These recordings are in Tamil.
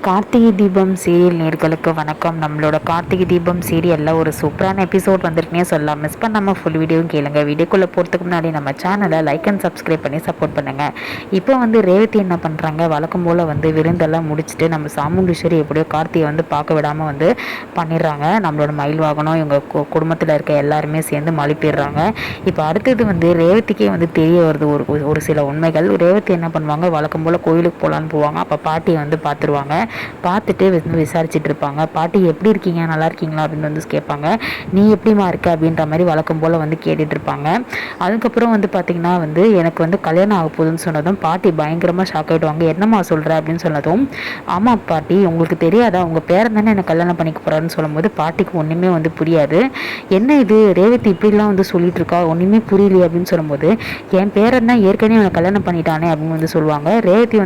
கார்த்திகை தீபம் சீரியல் நேர்களுக்கு வணக்கம். நம்மளோட கார்த்திகை தீபம் சீரியலில் ஒரு சூப்பரான எபிசோட் வந்துருக்குனே சொல்லலாம். மிஸ் பண்ணாமல் ஃபுல் வீடியோவும் கேளுங்க. வீடியோக்குள்ளே போகிறதுக்கு முன்னாடி நம்ம சேனலை லைக் அண்ட் சப்ஸ்கிரைப் பண்ணி சப்போர்ட் பண்ணுங்கள். இப்போ ரேவதி என்ன பண்ணுறாங்க, வழக்கம் போல் விருந்தெல்லாம் முடிச்சுட்டு நம்ம சாமுண்டீஸ்வரி எப்படியோ கார்த்திகை பார்க்க விடாமல் பண்ணிடுறாங்க. நம்மளோட மயில் வாகனம் இவங்க குடும்பத்தில் இருக்க எல்லாருமே சேர்ந்து மழுப்பிடுறாங்க. இப்போ அடுத்தது ரேவதிக்கே தெரிய வருது ஒரு சில உண்மைகள். ரேவதி என்ன பண்ணுவாங்க, வழக்கம் போல் கோயிலுக்கு போகலான்னு போவாங்க. அப்போ பாட்டி பார்த்துருவாங்க. பார்த்துட்டு விசாரிச்சுட்டு இருப்பாங்க. பாட்டி எப்படி இருக்கீங்க, நல்லா இருக்கீங்களா அப்படின்னு கேட்பாங்க. நீ எப்படிமா இருக்க அப்படின்ற மாதிரி வழக்கம் போல் கேட்டுட்டு இருப்பாங்க. அதுக்கப்புறம் பார்த்தீங்கன்னா எனக்கு கல்யாணம் ஆக போகுதுன்னு சொன்னதும் பாட்டி பயங்கரமாக ஷாக் ஆகிடுவாங்க. என்னம்மா சொல்கிற அப்படின்னு சொன்னதும், ஆமாம் பாட்டி, உங்களுக்கு தெரியாதா, உங்கள் பேரன் தானே எனக்கு கல்யாணம் பண்ணிக்க போகிறாருன்னு சொல்லும்போது பாட்டிக்கு ஒன்றுமே புரியாது. என்ன இது ரேவதி இப்படிலாம் சொல்லிட்டு இருக்கா, ஒன்றுமே புரியலையே அப்படின்னு சொல்லும்போது, என் பேரன் தான் ஏற்கனவே எனக்கு கல்யாணம் பண்ணிட்டானே அப்படின்னு சொல்லுவாங்க. ரேவதி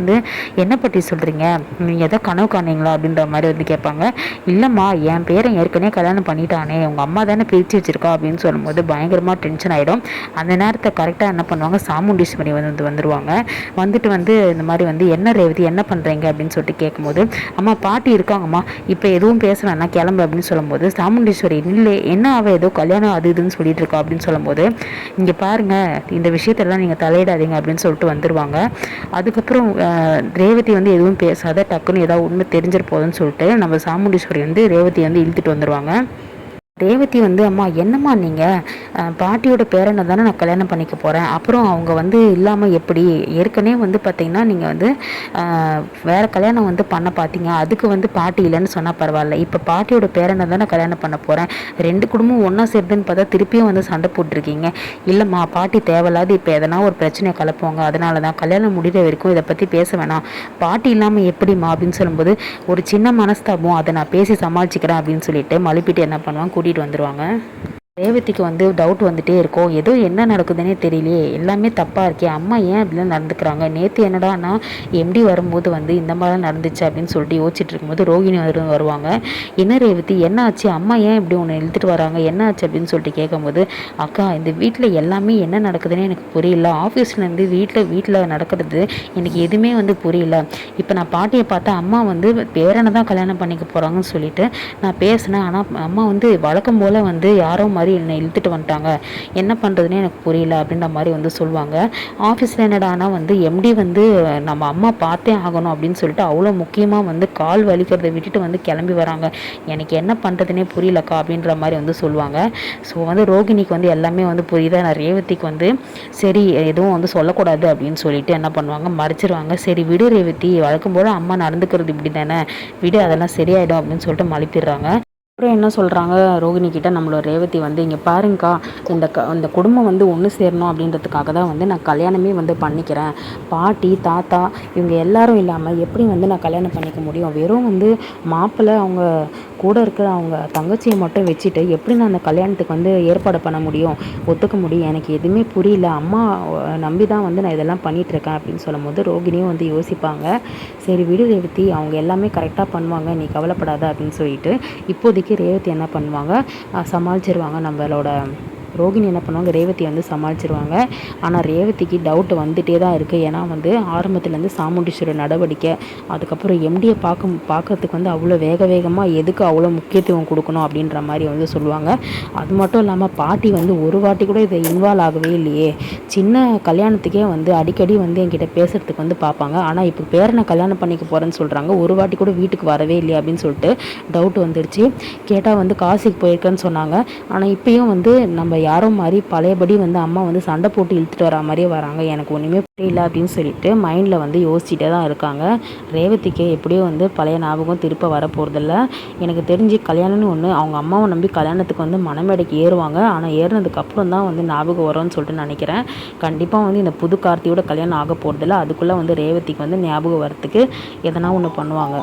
என்ன பற்றி சொல்கிறீங்க, நீங்கள் எதை கனவு காணீங்களா அப்படின்ற மாதிரி கேட்பாங்க. இல்லைம்மா, என் பேரை ஏற்கனவே கல்யாணம் பண்ணிட்டானே, உங்கள் அம்மா தானே பிரித்து வச்சிருக்கா அப்படின்னு சொல்லும்போது பயங்கரமாக டென்ஷன் ஆகிடும். அந்த நேரத்தை கரெக்டாக என்ன பண்ணுவாங்க, சாமுண்டீஸ்வரி வந்துருவாங்க. வந்துட்டு இந்த மாதிரி என்ன ரேவதி என்ன பண்ணுறீங்க அப்படின்னு சொல்லிட்டு கேட்கும்போது, அம்மா பாட்டி இருக்காங்கம்மா, இப்போ எதுவும் பேச வேணாம் கிளம்பு அப்படின்னு சொல்லும்போது, சாமுண்டீஸ்வரி இல்லை என்ன அவள் ஏதோ கல்யாணம் அது இதுன்னு சொல்லிட்டு இருக்கா அப்படின்னு சொல்லும்போது, இங்கே பாருங்கள், இந்த விஷயத்தெல்லாம் நீங்கள் தலையிடாதீங்க அப்படின்னு சொல்லிட்டு வந்துடுவாங்க. அதுக்கப்புறம் ரேவதி எதுவும் பேசாத டக்குன்னு ஏதாவது உண்மை தெரிஞ்சிட போதுன்னு சொல்லிட்டு நம்ம சாமுண்டீஸ்வரி ரேவதி இழுத்துட்டு வந்துடுவாங்க. ரேவதி அம்மா என்னம்மா நீங்கள் பாட்டியோட பேரனை தானே நான் கல்யாணம் பண்ணிக்க போகிறேன், அப்புறம் அவங்க இல்லாமல் எப்படி, ஏற்கனவே பார்த்தீங்கன்னா நீங்கள் வேறு கல்யாணம் பண்ண பார்த்தீங்க, அதுக்கு பாட்டி இல்லைன்னு சொன்னால் பரவாயில்ல, இப்போ பாட்டியோட பேரனை தானே கல்யாணம் பண்ண போகிறேன், ரெண்டு குடும்பம் ஒன்றா சேர்ந்துன்னு பார்த்தா திருப்பியும் சண்டை போட்டிருக்கீங்க. இல்லைம்மா, பாட்டி தேவையில்லாது இப்போ எதனா ஒரு பிரச்சனையை கலப்புவாங்க, அதனால தான் கல்யாணம் முடிகிற வரைக்கும் இதை பற்றி பேச வேணாம், பாட்டி இல்லாமல் எப்படிம்மா அப்படின்னு சொல்லும்போது, ஒரு சின்ன மனஸ்தாபம், அதை நான் பேசி சமாளிச்சுக்கிறேன் அப்படின்னு சொல்லிட்டு மழுப்பிட்டு என்ன பண்ணுவான், கூட்டிகிட்டு வந்துடுவாங்க. ரேவதிக்கு டவுட் வந்துட்டே இருக்கும். ஏதோ என்ன நடக்குதுன்னே தெரியலையே, எல்லாமே தப்பாக இருக்கே, அம்மா ஏன் அப்படிலாம் நடந்துக்கிறாங்க, நேற்று என்னடானா எம்டி வரும்போது இந்த மாதிரிலாம் நடந்துச்சு அப்படின்னு சொல்லிட்டு யோசிச்சுட்டு இருக்கும்போது ரோகிணி வருவாங்க. என்ன ரேவதி என்ன ஆச்சு, அம்மா ஏன் இப்படி ஒன்று இழுத்துட்டு வராங்க, என்ன ஆச்சு அப்படின்னு சொல்லிட்டு கேட்கும்போது, அக்கா இந்த வீட்டில் எல்லாமே என்ன நடக்குதுன்னு எனக்கு புரியல, ஆஃபீஸ்லேருந்து வீட்டில் நடக்கிறது எனக்கு எதுவுமே புரியல, இப்போ நான் பாட்டியை பார்த்தா அம்மா பேரனை தான் கல்யாணம் பண்ணிக்க போகிறாங்கன்னு சொல்லிட்டு நான் பேசினேன், ஆனால் அம்மா வழக்கம் போல் யாரோ மாதிரி என்னை இழுத்துட்டு வந்துட்டாங்க, என்ன பண்ணுறதுனே எனக்கு புரியல அப்படின்ற மாதிரி சொல்லுவாங்க. ஆஃபீஸில் என்னடானா எம்டி நம்ம அம்மா பார்த்தே ஆகணும் அப்படின்னு சொல்லிட்டு அவ்வளோ முக்கியமாக கால் வலிக்கிறத விட்டுட்டு கிளம்பி வராங்க, எனக்கு என்ன பண்ணுறதுனே புரியலக்கா அப்படின்ற மாதிரி சொல்லுவாங்க. ஸோ ரோகிணிக்கு எல்லாமே புரியுதா, நான் ரேவதிக்கு சரி எதுவும் சொல்லக்கூடாது அப்படின்னு சொல்லிட்டு என்ன பண்ணுவாங்க, மறைச்சிருவாங்க. சரி விடு ரேவதி, வழக்கம் போல் அம்மா நடந்துக்கிறது இப்படி தானே, விடு அதெல்லாம் சரியாயிடும் அப்படின்னு சொல்லிட்டு மழுப்பிடுறாங்க. அப்புறம் என்ன சொல்கிறாங்க ரோகிணி கிட்ட, நம்மளோட ரேவதி இங்கே பாருங்கக்கா, இந்த குடும்பம் ஒன்று சேரணும் அப்படின்றதுக்காக தான் நான் கல்யாணமே பண்ணிக்கிறேன், பாட்டி தாத்தா இவங்க எல்லாரும் இல்லாமல் எப்படி நான் கல்யாணம் பண்ணிக்க முடியும், வெறும் மாப்பிள்ளை அவங்க கூட இருக்கிற அவங்க தங்கச்சியை மட்டும் வச்சுட்டு எப்படி நான் அந்த கல்யாணத்துக்கு ஏற்பாடு பண்ண முடியும், ஒத்துக்க முடியும், எனக்கு எதுவுமே புரியல, அம்மா நம்பி தான் நான் இதெல்லாம் பண்ணிகிட்ருக்கேன் அப்படின்னு சொல்லும்போது ரோகிணியும் யோசிப்பாங்க. சரி விடு ரேவதி, அவங்க எல்லாமே கரெக்டாக பண்ணுவாங்க, நீ கவலைப்படாத அப்படின்னு சொல்லிட்டு இப்போதைக்கு ரேவதி என்ன பண்ணுவாங்க, சமாளிச்சிருவாங்க. நம்மளோட ரோகிணி என்ன பண்ணுவாங்க, ரேவதி சமாளிச்சிருவாங்க. ஆனால் ரேவதிக்கு டவுட் வந்துகிட்டே தான் இருக்குது. ஏன்னா ஆரம்பத்துலேருந்து சாமுண்டீஸ்வரர் நடவடிக்கை, அதுக்கப்புறம் எம்டியை பார்க்கறதுக்கு அவ்வளோ வேகமாக எதுக்கு அவ்வளோ முக்கியத்துவம் கொடுக்கணும் அப்படின்ற மாதிரி சொல்லுவாங்க. அது மட்டும் இல்லாமல் பாட்டி ஒரு வாட்டி கூட இதை இன்வால்வ் ஆகவே இல்லையே, சின்ன கல்யாணத்துக்கே அடிக்கடி என்கிட்ட பேசுகிறதுக்கு பார்ப்பாங்க, ஆனால் இப்போ பேரனை கல்யாணம் பண்ணிக்க போகிறேன்னு சொல்கிறாங்க, ஒரு வாட்டி கூட வீட்டுக்கு வரவே இல்லையே அப்படின்னு சொல்லிட்டு டவுட் வந்துடுச்சு. கேட்டால் காசிக்கு போயிருக்கேன்னு சொன்னாங்க. ஆனால் இப்பயும் நம்ம யாரோ மாதிரி பழையபடி அம்மா சண்டை போட்டு இழுத்துட்டு வரா மாதிரியே வராங்க, எனக்கு ஒன்றுமே புரியல அப்படின்னு சொல்லிட்டு மைண்டில் யோசிச்சுட்டே தான் இருக்காங்க. ரேவதிக்கு எப்படியோ பழைய ஞாபகம் திருப்ப வர போகிறதில்ல. எனக்கு தெரிஞ்சு கல்யாணம்னு ஒன்று அவங்க அம்மாவை நம்பி கல்யாணத்துக்கு மணமேடைக்கு ஏறுவாங்க, ஆனால் ஏறினதுக்கப்புறம் தான் ஞாபகம் வரும்னு சொல்லிட்டு நினைக்கிறேன். கண்டிப்பாக இந்த புது கார்த்தியோட கல்யாணம் ஆக போகிறதில்ல, அதுக்குள்ளே ரேவதிக்கு ஞாபகம் வரத்துக்கு எதனா ஒன்று பண்ணுவாங்க.